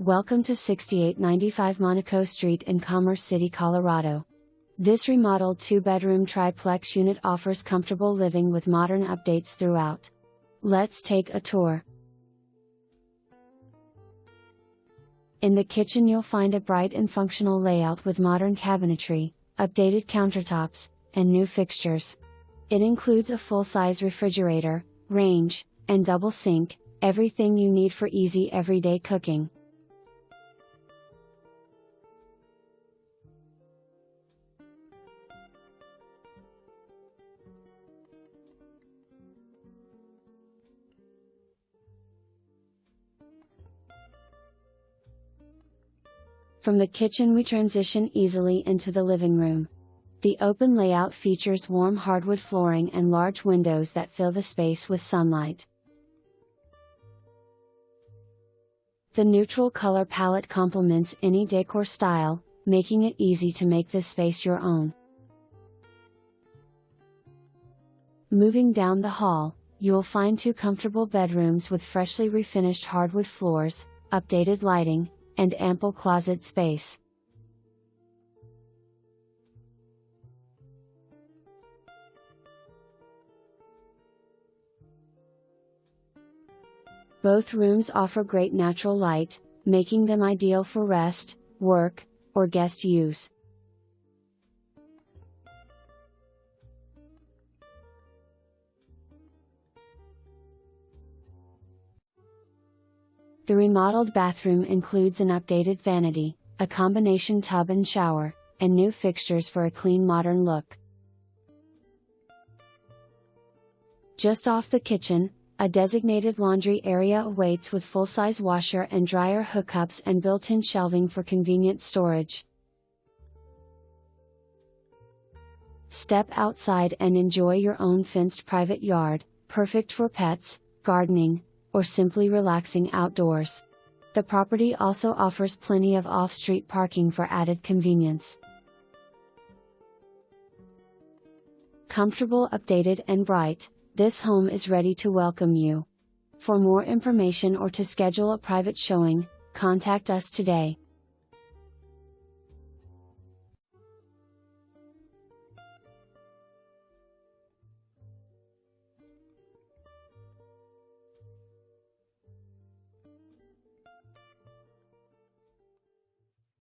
Welcome to 6895 Monaco Street in Commerce City, Colorado. This remodeled 2-bedroom triplex unit offers comfortable living with modern updates throughout. Let's take a tour. In the kitchen you'll find a bright and functional layout with modern cabinetry, updated countertops, and new fixtures. It includes a full-size refrigerator, range, and double sink, everything you need for easy everyday cooking. From the kitchen we transition easily into the living room. The open layout features warm hardwood flooring and large windows that fill the space with sunlight. The neutral color palette complements any decor style, making it easy to make this space your own. Moving down the hall, you'll find 2 comfortable bedrooms with freshly refinished hardwood floors, updated lighting, and ample closet space. Both rooms offer great natural light, making them ideal for rest, work, or guest use. The remodeled bathroom includes an updated vanity, a combination tub and shower, and new fixtures for a clean modern look. Just off the kitchen, a designated laundry area awaits with full-size washer and dryer hookups and built-in shelving for convenient storage. Step outside and enjoy your own fenced private yard, perfect for pets, gardening, or simply relaxing outdoors. The property also offers plenty of off-street parking for added convenience. Comfortable, updated, and bright, this home is ready to welcome you. For more information or to schedule a private showing, contact us today.